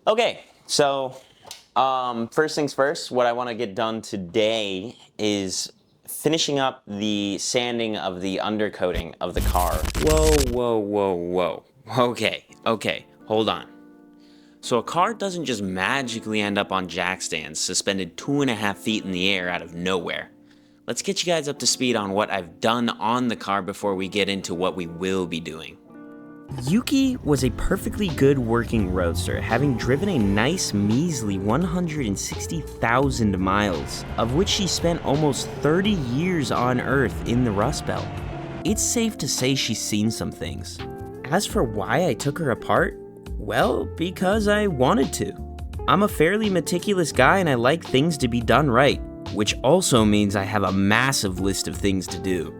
Okay, so first things first, what I want to get done today is finishing up the sanding of the undercoating of the car. Whoa. Okay, hold on. So a car doesn't just magically end up on jack stands suspended 2.5 feet in the air out of nowhere. Let's get you guys up to speed on what I've done on the car before we get into what we will be doing. Yuki was a perfectly good working roadster, having driven a nice measly 160,000 miles, of which she spent almost 30 years on Earth in the Rust Belt. It's safe to say she's seen some things. As for why I took her apart, well, because I wanted to. I'm a fairly meticulous guy and I like things to be done right, which also means I have a massive list of things to do.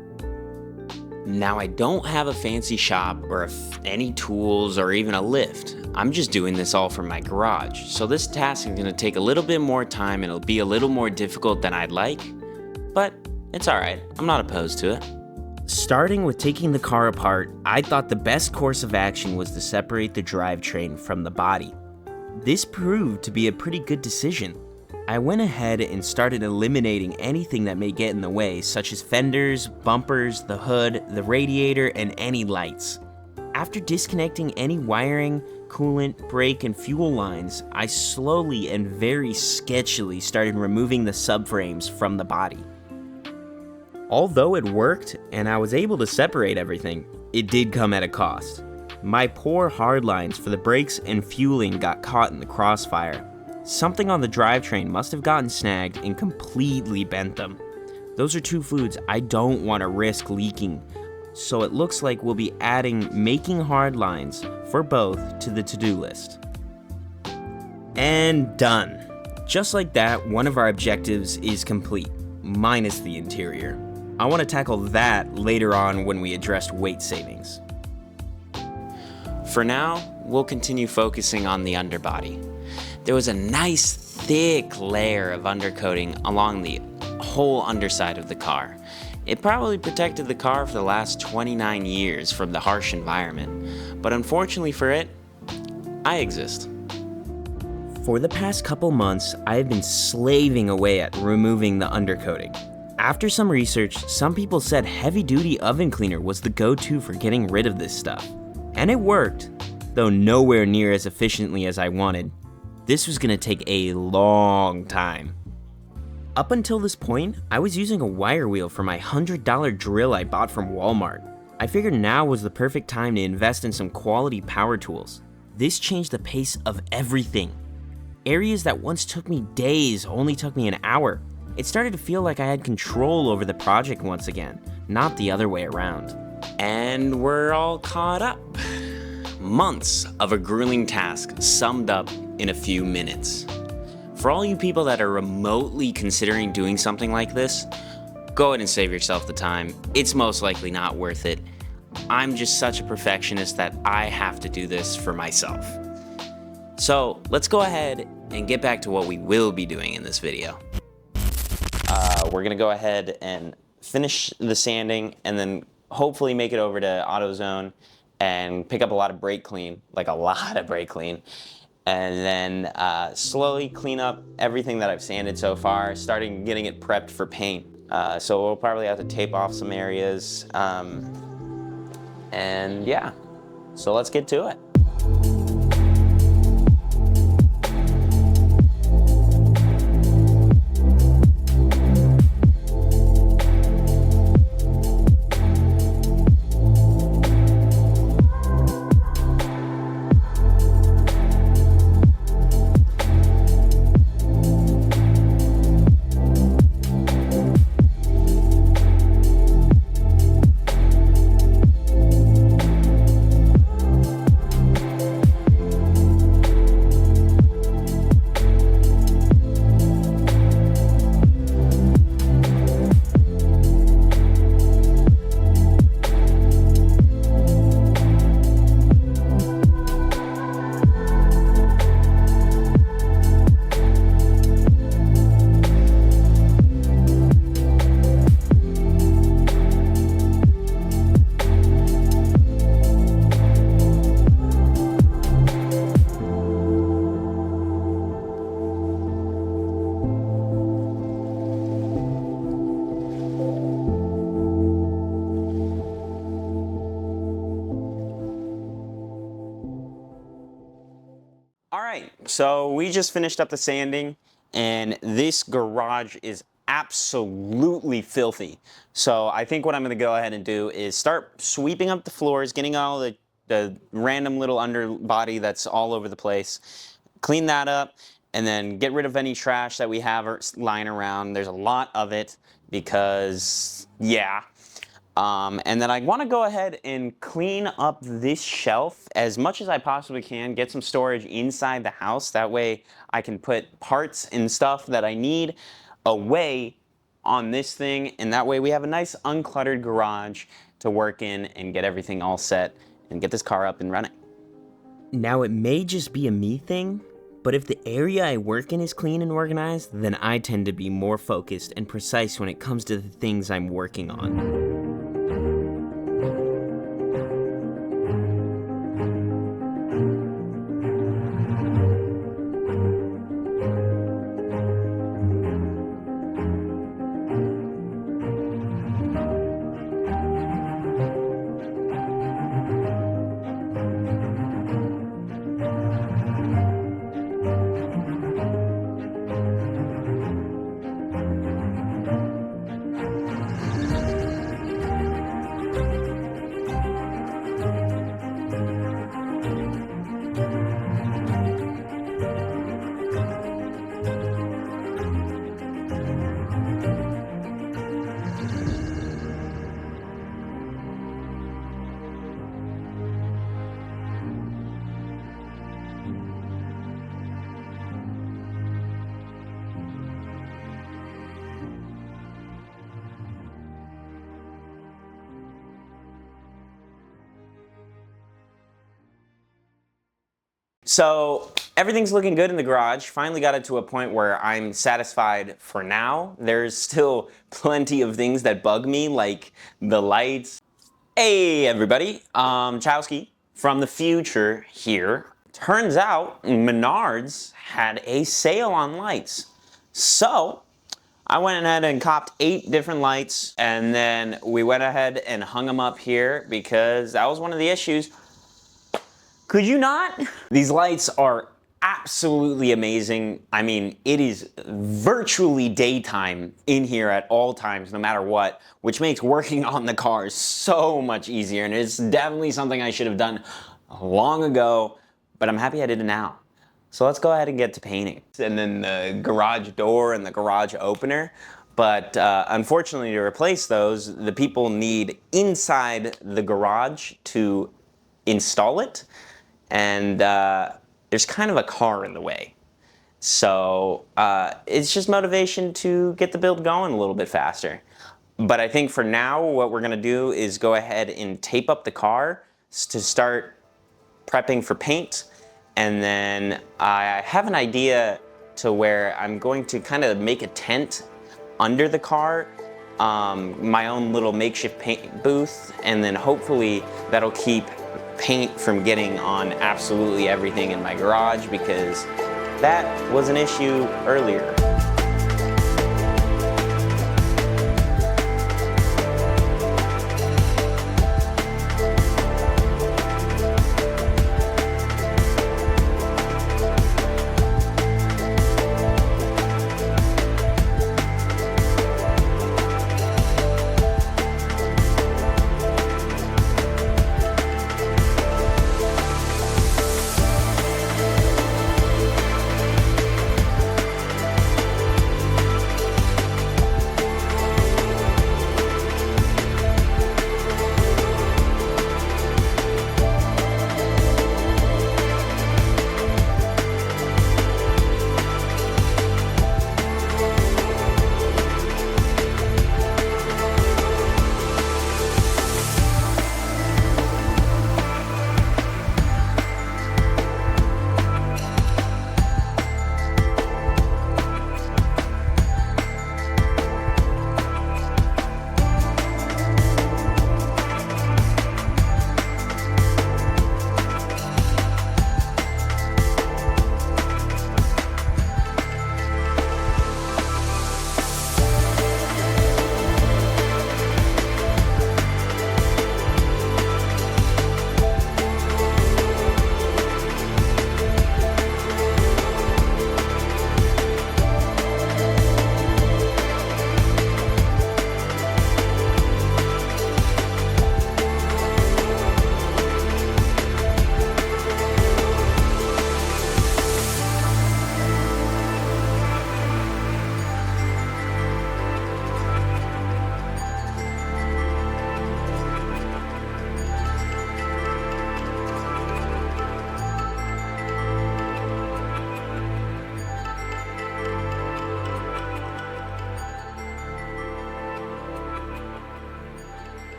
Now, I don't have a fancy shop or any tools or even a lift. I'm just doing this all from my garage. So this task is going to take a little bit more time and it'll be a little more difficult than I'd like, but it's alright. I'm not opposed to it. Starting with taking the car apart, I thought the best course of action was to separate the drivetrain from the body. This proved to be a pretty good decision. I went ahead and started eliminating anything that may get in the way, such as fenders, bumpers, the hood, the radiator, and any lights. After disconnecting any wiring, coolant, brake, and fuel lines, I slowly and very sketchily started removing the subframes from the body. Although it worked and I was able to separate everything, it did come at a cost. My poor hard lines for the brakes and fueling got caught in the crossfire. Something on the drivetrain must have gotten snagged and completely bent them. Those are two fluids I don't want to risk leaking, so it looks like we'll be adding making hard lines for both to the to-do list. And done. Just like that, one of our objectives is complete, minus the interior. I want to tackle that later on when we address weight savings. For now, we'll continue focusing on the underbody. There was a nice thick layer of undercoating along the whole underside of the car. It probably protected the car for the last 29 years from the harsh environment, but unfortunately for it, I exist. For the past couple months, I have been slaving away at removing the undercoating. After some research, some people said heavy-duty oven cleaner was the go-to for getting rid of this stuff. And it worked, though nowhere near as efficiently as I wanted. This was going to take a long time. Up until this point, I was using a wire wheel for my $100 drill I bought from Walmart. I figured now was the perfect time to invest in some quality power tools. This changed the pace of everything. Areas that once took me days only took me an hour. It started to feel like I had control over the project once again, not the other way around. And we're all caught up. Months of a grueling task summed up in a few minutes. For all you people that are remotely considering doing something like this, go ahead and save yourself the time. It's most likely not worth it. I'm just such a perfectionist that I have to do this for myself. So let's go ahead and get back to what we will be doing in this video. We're gonna go ahead and finish the sanding and then hopefully make it over to AutoZone and pick up a lot of brake clean, like a lot of brake clean, and then slowly clean up everything that I've sanded so far, starting getting it prepped for paint. So we'll probably have to tape off some areas, and yeah, so let's get to it. All right, so we just finished up the sanding, and this garage is absolutely filthy. So I think what I'm gonna go ahead and do is start sweeping up the floors, getting all the random little underbody that's all over the place, clean that up, and then get rid of any trash that we have lying around. There's a lot of it because, yeah. And then I want to go ahead and clean up this shelf as much as I possibly can, get some storage inside the house. That way I can put parts and stuff that I need away on this thing, and that way we have a nice uncluttered garage to work in and get everything all set and get this car up and running. Now, it may just be a me thing, but if the area I work in is clean and organized, then I tend to be more focused and precise when it comes to the things I'm working on. So everything's looking good in the garage. Finally got it to a point where I'm satisfied for now. There's still plenty of things that bug me, like the lights. Hey everybody, Chowski from the future here. Turns out Menards had a sale on lights. So I went ahead and copped 8 different lights, and then we went ahead and hung them up here because that was one of the issues. Could you not? These lights are absolutely amazing. I mean, it is virtually daytime in here at all times, no matter what, which makes working on the car so much easier. And it's definitely something I should have done long ago, but I'm happy I did it now. So let's go ahead and get to painting. And then the garage door and the garage opener. But unfortunately, to replace those, the people need inside the garage to install it. And there's kind of a car in the way. So it's just motivation to get the build going a little bit faster. But I think for now, what we're gonna do is go ahead and tape up the car to start prepping for paint. And then I have an idea to where I'm going to kind of make a tent under the car, my own little makeshift paint booth, and then hopefully that'll keep paint from getting on absolutely everything in my garage, because that was an issue earlier.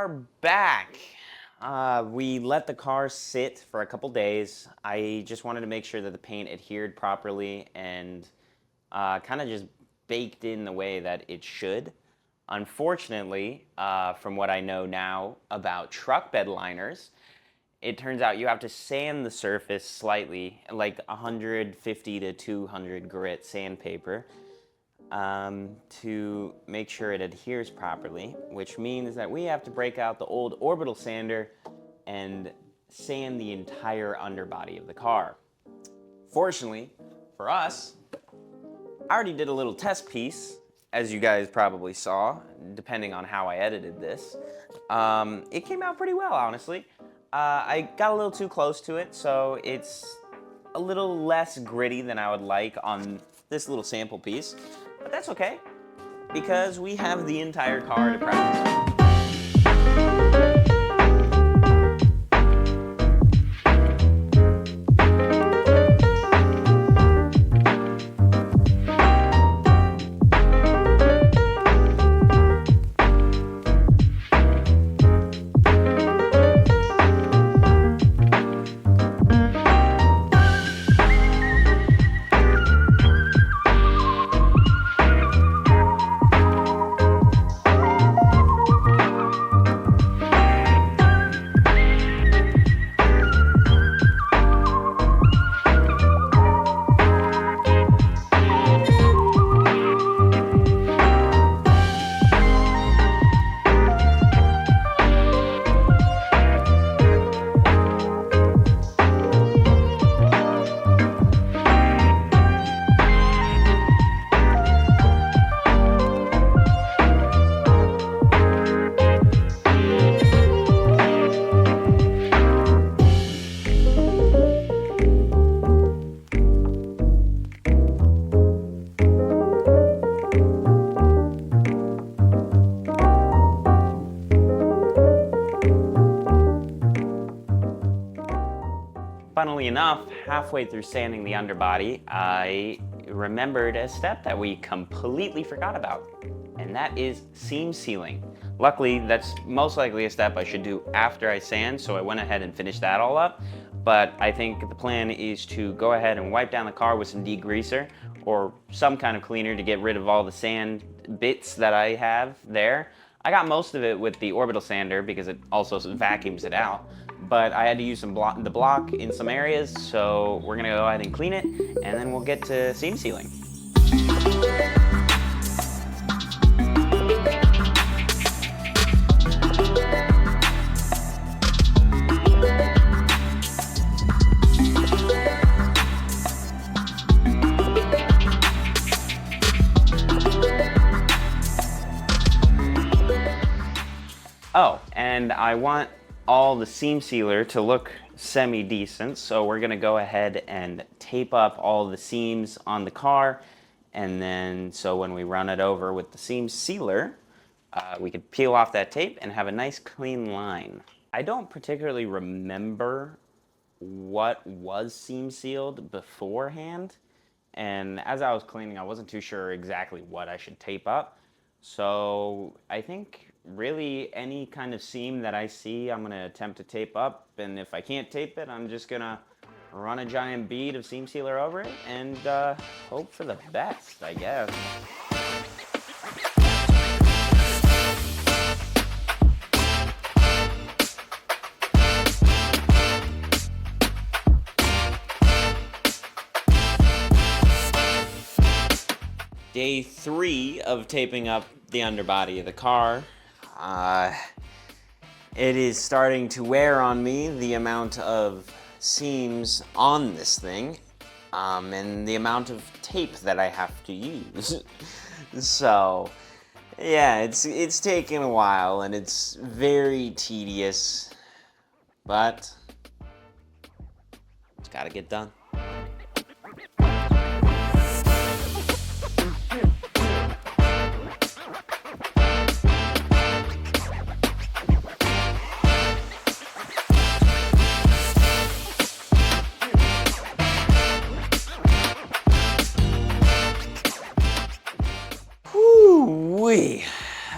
are back. We let the car sit for a couple days. I just wanted to make sure that the paint adhered properly and kind of just baked in the way that it should. Unfortunately, from what I know now about truck bed liners, it turns out you have to sand the surface slightly, like 150 to 200 grit sandpaper, to make sure it adheres properly, which means that we have to break out the old orbital sander and sand the entire underbody of the car. Fortunately for us, I already did a little test piece, as you guys probably saw, depending on how I edited this. It came out pretty well, honestly. I got a little too close to it, so it's a little less gritty than I would like on this little sample piece. But that's okay, because we have the entire car to practice. Funnily enough, halfway through sanding the underbody, I remembered a step that we completely forgot about, and that is seam sealing. Luckily, that's most likely a step I should do after I sand, so I went ahead and finished that all up. But I think the plan is to go ahead and wipe down the car with some degreaser or some kind of cleaner to get rid of all the sand bits that I have there. I got most of it with the orbital sander because it also vacuums it out. But I had to use the block in some areas, so we're gonna go ahead and clean it, and then we'll get to seam sealing. Oh, and I want all the seam sealer to look semi-decent, so we're gonna go ahead and tape up all the seams on the car, and then so when we run it over with the seam sealer, we could peel off that tape and have a nice clean line. I don't particularly remember what was seam sealed beforehand, and as I was cleaning, I wasn't too sure exactly what I should tape up, so I think really any kind of seam that I see, I'm gonna attempt to tape up, and if I can't tape it, I'm just gonna run a giant bead of seam sealer over it and hope for the best, I guess. Day 3 of taping up the underbody of the car. It is starting to wear on me, the amount of seams on this thing, and the amount of tape that I have to use. So, yeah, it's taken a while, and it's very tedious, but it's gotta get done.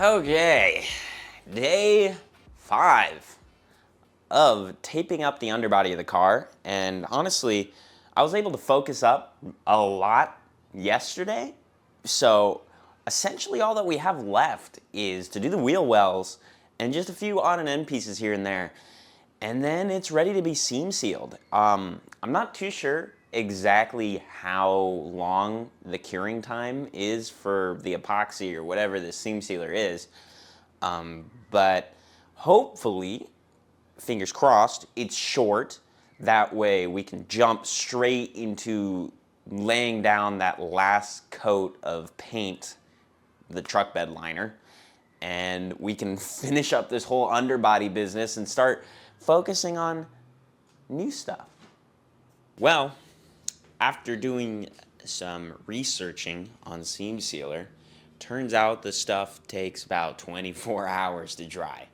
Okay, day 5 of taping up the underbody of the car. And honestly, I was able to focus up a lot yesterday. So essentially all that we have left is to do the wheel wells and just a few on and end pieces here and there. And then it's ready to be seam sealed. I'm not too sure exactly how long the curing time is for the epoxy or whatever the seam sealer is. But hopefully, fingers crossed, it's short. That way we can jump straight into laying down that last coat of paint, the truck bed liner, and we can finish up this whole underbody business and start focusing on new stuff. Well, after doing some researching on seam sealer, turns out the stuff takes about 24 hours to dry.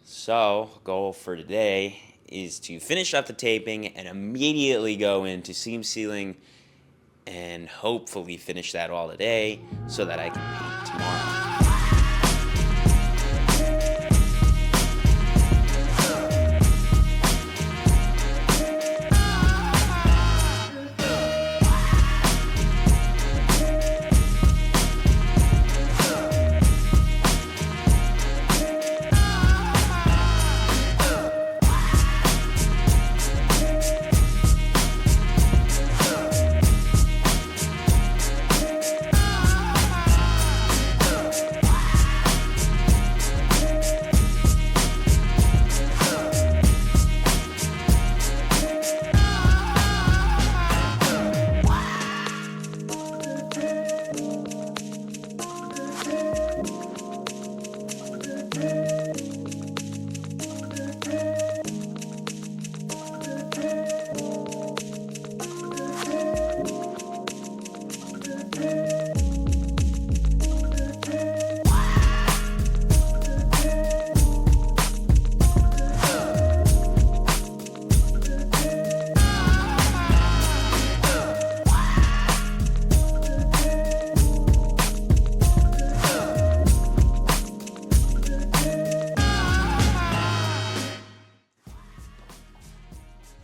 So, goal for today is to finish up the taping and immediately go into seam sealing and hopefully finish that all today so that I can paint tomorrow.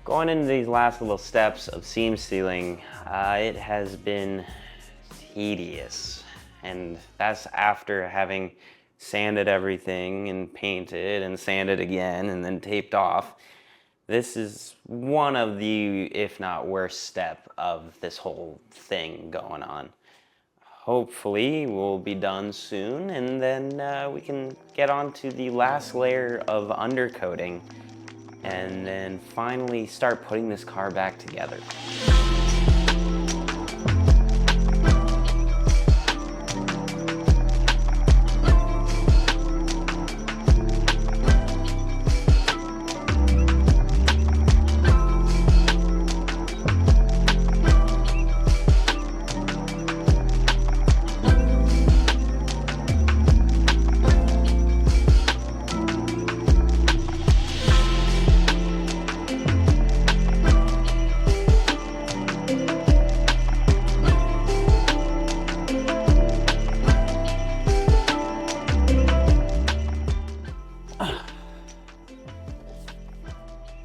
Going into these last little steps of seam sealing, it has been tedious, and that's after having sanded everything and painted and sanded again and then taped off. This is one of the, if not worst, step of this whole thing going on. Hopefully we'll be done soon, and then we can get on to the last layer of undercoating and then finally start putting this car back together.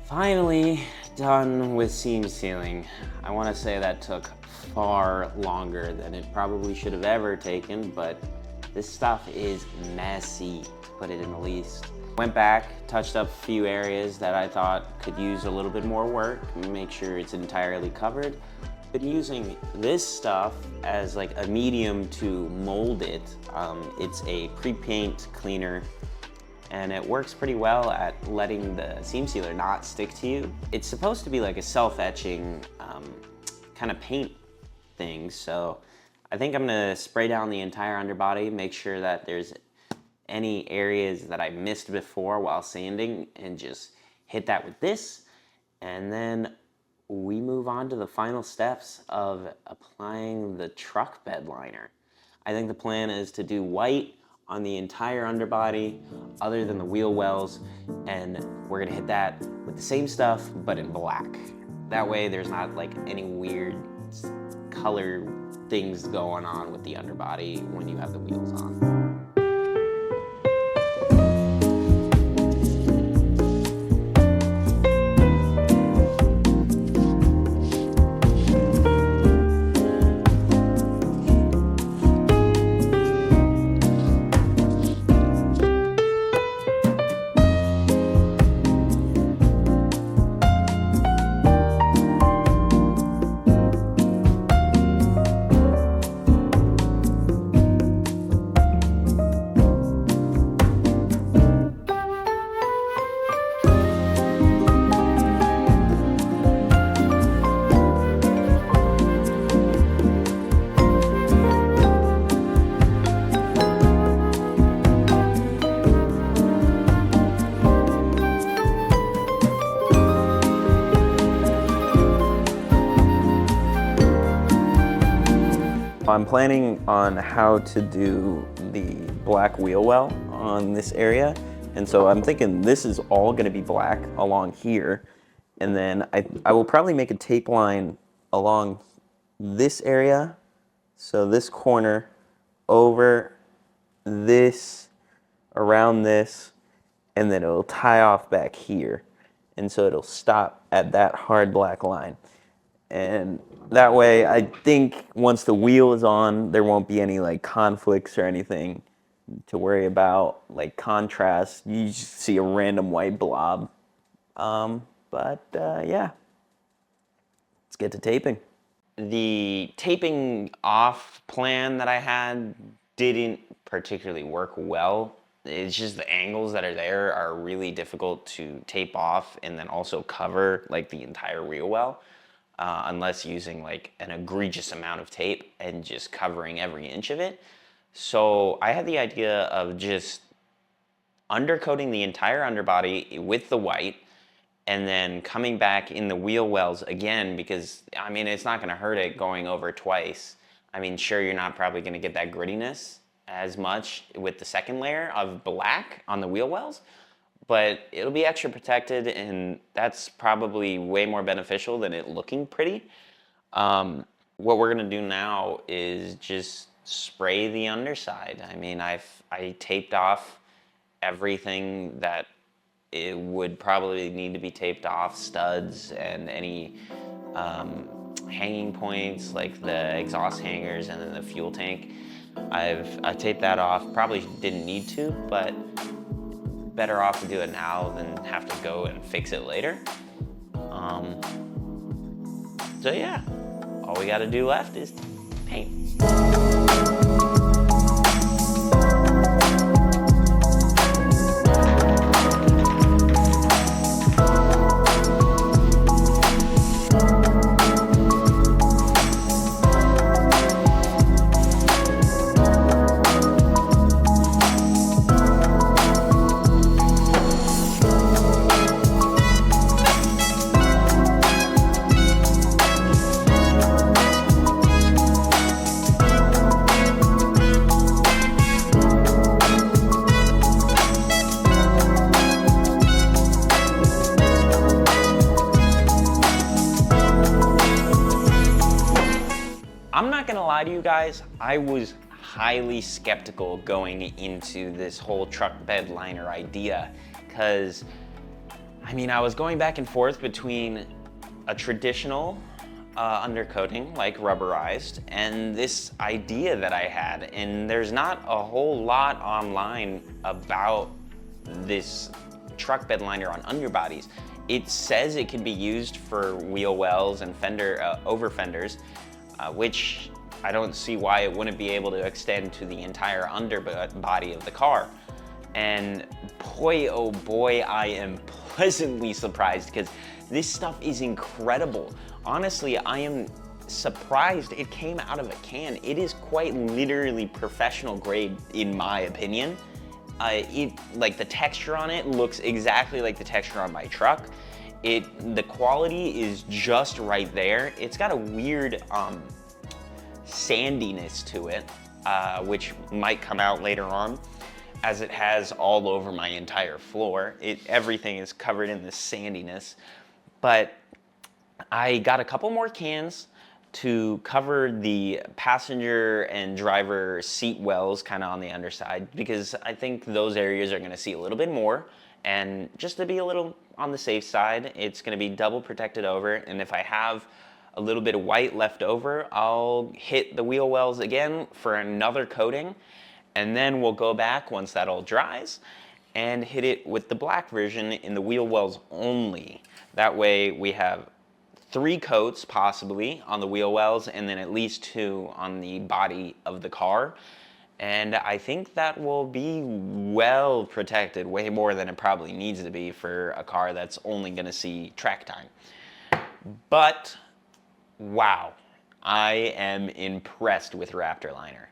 Finally done with seam sealing. I want to say that took far longer than it probably should have ever taken, but this stuff is messy, to put it in the least. Went back, touched up a few areas that I thought could use a little bit more work, make sure it's entirely covered. Been using this stuff as like a medium to mold it. It's a pre-paint cleaner, and it works pretty well at letting the seam sealer not stick to you. It's supposed to be like a self-etching kind of paint thing, so I think I'm gonna spray down the entire underbody, make sure that there's any areas that I missed before while sanding, and just hit that with this, and then we move on to the final steps of applying the truck bed liner. I think the plan is to do white on the entire underbody, other than the wheel wells, and we're gonna hit that with the same stuff, but in black. That way there's not like any weird color things going on with the underbody when you have the wheels on. I'm planning on how to do the black wheel well on this area. And so I'm thinking this is all gonna be black along here. And then I will probably make a tape line along this area. So this corner over this, around this, and then it'll tie off back here. And so it'll stop at that hard black line. And that way, I think once the wheel is on, there won't be any like conflicts or anything to worry about, like contrast. You just see a random white blob. Yeah, let's get to taping. The taping off plan that I had didn't particularly work well. It's just the angles that are there are really difficult to tape off and then also cover like the entire wheel well. Unless using like an egregious amount of tape and just covering every inch of it. So I had the idea of just undercoating the entire underbody with the white and then coming back in the wheel wells again, because I mean, it's not gonna hurt it going over twice. I mean, sure, you're not probably gonna get that grittiness as much with the second layer of black on the wheel wells, but it'll be extra protected, and that's probably way more beneficial than it looking pretty. What we're gonna do now is just spray the underside. I mean, I taped off everything that it would probably need to be taped off, studs and any hanging points like the exhaust hangers and then the fuel tank. I taped that off, probably didn't need to, but better off to do it now than have to go and fix it later. So yeah, all we gotta do left is paint. I'm not gonna lie to you guys, I was highly skeptical going into this whole truck bed liner idea, because I mean, I was going back and forth between a traditional undercoating, like rubberized, and this idea that I had, and there's not a whole lot online about this truck bed liner on underbodies. It says it can be used for wheel wells and fender over fenders, which I don't see why it wouldn't be able to extend to the entire underbody of the car. And boy, oh boy, I am pleasantly surprised, because this stuff is incredible. Honestly, I am surprised it came out of a can. It is quite literally professional grade, in my opinion. Like the texture on it looks exactly like the texture on my truck. The quality is just right there. It's got a weird sandiness to it, which might come out later on, as it has all over my entire floor. Everything is covered in this sandiness. But I got a couple more cans to cover the passenger and driver seat wells kind of on the underside, because I think those areas are going to see a little bit more. And just to be a little on the safe side, it's going to be double protected over. And if I have a little bit of white left over, I'll hit the wheel wells again for another coating, and then we'll go back once that all dries and hit it with the black version in the wheel wells only. That way we have 3 coats possibly on the wheel wells, and then at least 2 on the body of the car. And I think that will be well protected, way more than it probably needs to be for a car that's only gonna see track time. But wow, I am impressed with Raptor Liner.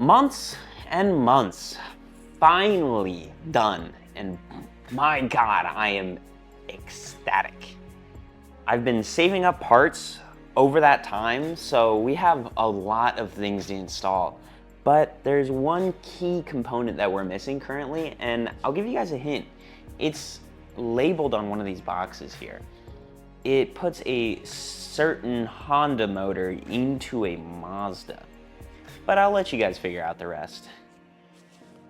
Months and months, finally done, and my God, I am ecstatic. I've been saving up parts over that time, so we have a lot of things to install. But there's one key component that we're missing currently, and I'll give you guys a hint. It's labeled on one of these boxes here. It puts a certain Honda motor into a Mazda. But I'll let you guys figure out the rest.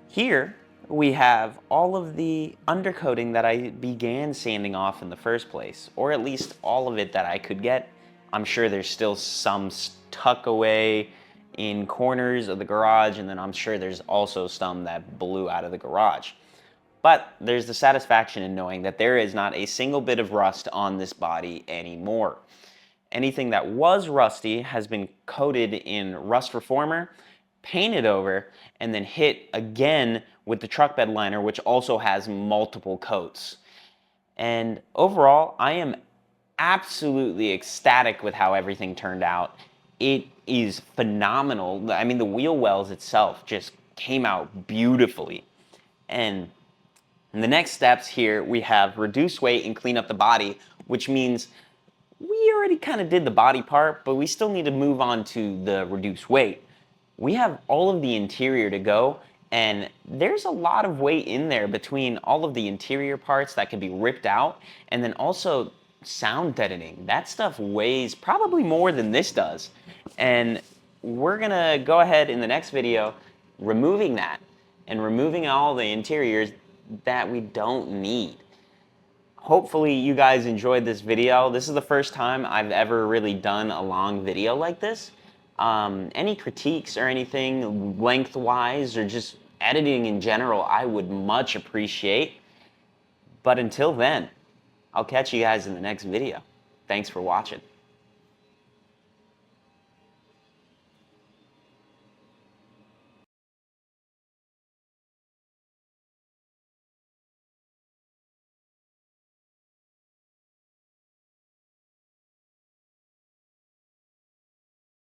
Here we have all of the undercoating that I began sanding off in the first place, or at least all of it that I could get. I'm sure there's still some tuck away in corners of the garage, and then I'm sure there's also some that blew out of the garage. But there's the satisfaction in knowing that there is not a single bit of rust on this body anymore. Anything that was rusty has been coated in rust reformer, painted over, and then hit again with the truck bed liner, which also has multiple coats. And overall, I am absolutely ecstatic with how everything turned out. It is phenomenal. I mean, the wheel wells itself just came out beautifully. And in the next steps here, we have reduce weight and clean up the body, which means we already kind of did the body part, but we still need to move on to the reduce weight. We have all of the interior to go, and there's a lot of weight in there between all of the interior parts that can be ripped out, and then also sound deadening. That stuff weighs probably more than this does. And we're gonna go ahead in the next video removing that and removing all the interiors that we don't need. Hopefully you guys enjoyed this video. This is the first time I've ever really done a long video like this. Any critiques or anything lengthwise or just editing in general, I would much appreciate. But until then, I'll catch you guys in the next video. Thanks for watching.